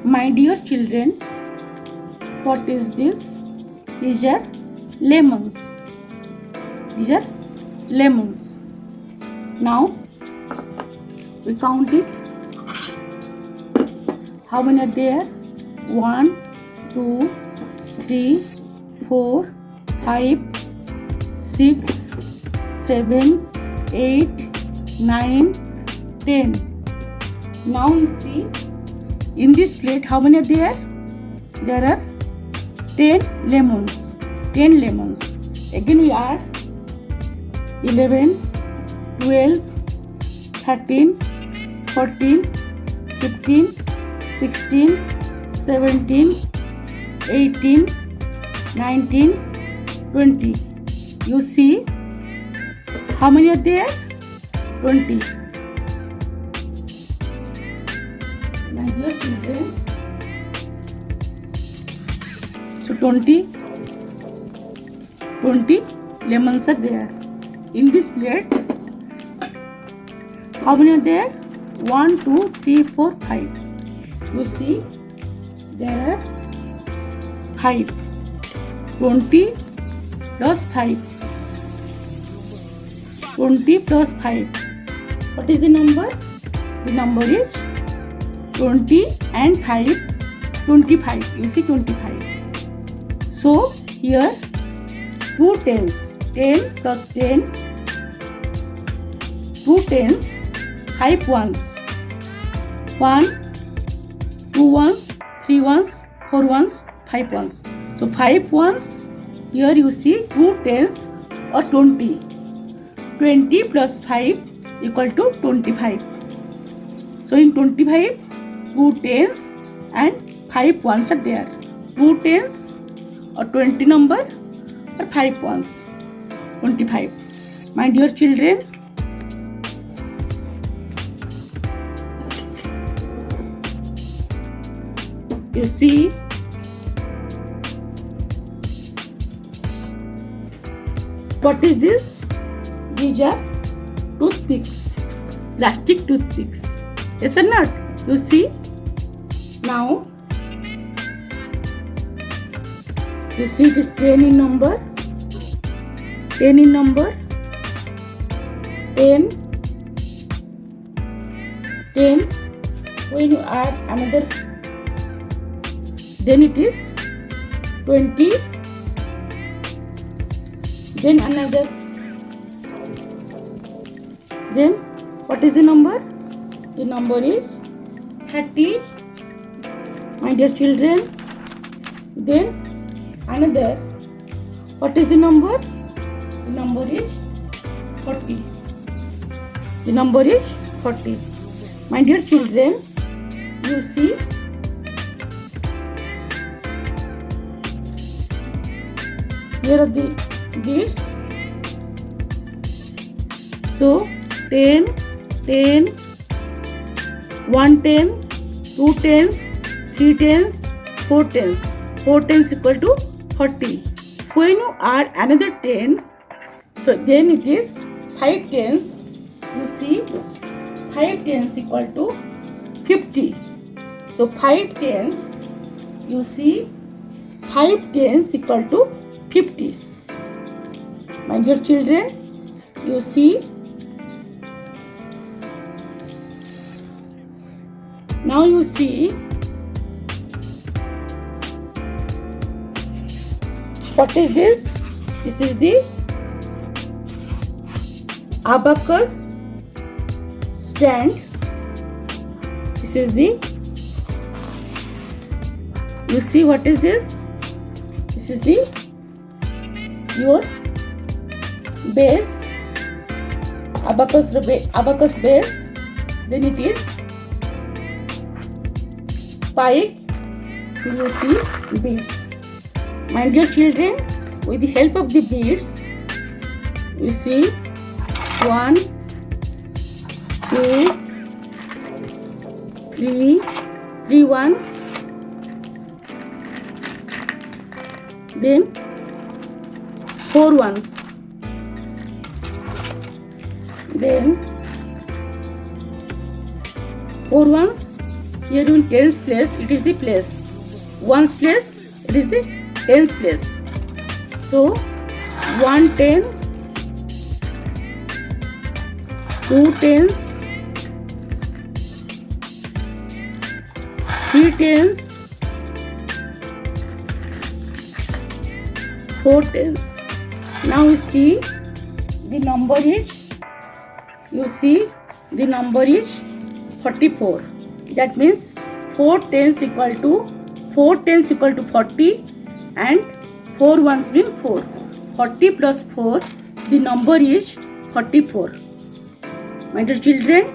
My dear children, what is this? These are lemons. These are lemons. Now we count it. How many are there? 1, 2, 3, 4, 5, 6, 7, 8, 9, 10. Now you see in this plate how many are there? There are 10 lemons. 10 lemons. Again we add 11, 12, 13, 14, 15, 16, 17, 18, 19, 20. You see how many are there? 20. My dear children, so 20 lemons are there. In this plate, how many are there? 1, 2, 3, 4, 5. You see, there are 5. 20 plus 5. 20 plus 5. What is the number? The number is 20 and 5. 25. You see 25. So here 2 tens. 10 plus 10. 2 tens. 5 ones. 1, 2 ones, 3 ones, 4 ones, 5 ones. So 5 ones. Here you see 2 tens or 20. 20 plus 5 equal to 25. So in 25, 2 tens and 5 ones are there. 2 tens or 20 number or 5 ones. 25. My dear children, you see what is this? These are toothpicks, plastic toothpicks. Yes or not? You see? Now, you see it is 10 in number. 10 in number. 10. 10. When you add another, then it is 20. Then another. Then what is the number? The number is 30. My dear children. Then another. What is the number? The number is 40. The number is 40. My dear children, you see here are the beads. So 10, 10, 1 10, 2 tens, 3 tens, 4 tens. 4 tens equal to 40. When you add another 10, so then it is 5 tens. You see 5 tens equal to 50. So 5 tens, you see 5 tens equal to 50. My dear children, you see. Now you see what is this? This is the abacus stand. This is the, you see what is this? This is the your base, abacus base. Then it is spike. You see beads. My dear children, with the help of the beads, you see 1, 2, 3 ones, then 4 ones, then 4 ones, Here in tens place, it is the place. Ones place, it is the tens place. So 110, 2 tens, 3 tens, 4 tens. Now you see the number is 44. That means 4 tens equal to 40 and 4 ones mean 4. 40 plus 4, the number is 44. My dear children,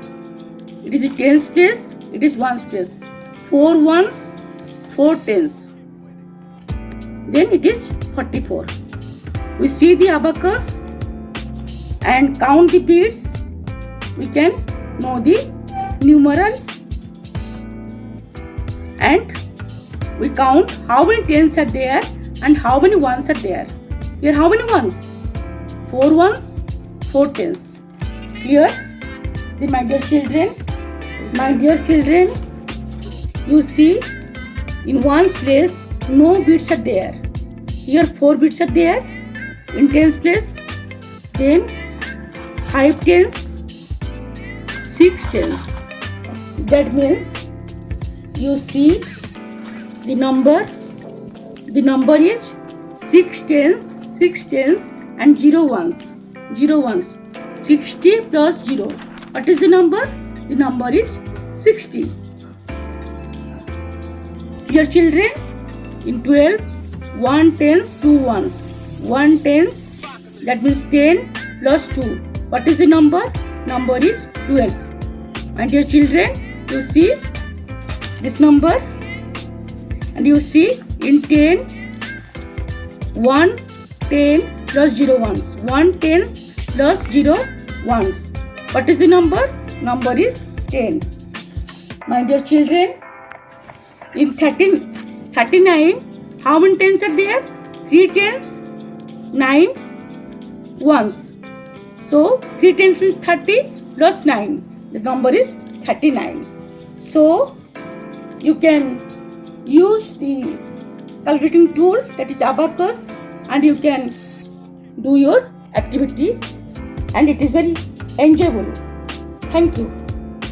it is a tens place, it is ones place. 4 ones, 4 tens. Then it is 44. We see the abacus and count the beads. We can know the numeral and we count how many tens are there and how many ones are there. Here how many ones? 4 ones, 4 tens. Clear? My dear children, you see in ones place no beads are there. Here 4 beads are there in tens place. Then 5 tens, 6 tens. That means you see the number is 6 tens and 0 ones. 60 plus 0. What is the number? The number is 60. Dear children, in 12, 1 tens, 2 ones. 1 tens, that means 10 plus 2. What is the number? Number is 12. And dear children, you see this number and you see in 10, 1 10 plus 0 ones. 1 tens plus 0 ones. What is the number? Number is 10. My dear children, in 39, how many tens are there? 3 tens, 9 ones. So 3 tens means 30 plus 9. The number is 39. So you can use the calculating tool, that is abacus, and you can do your activity, and it is very enjoyable. Thank you.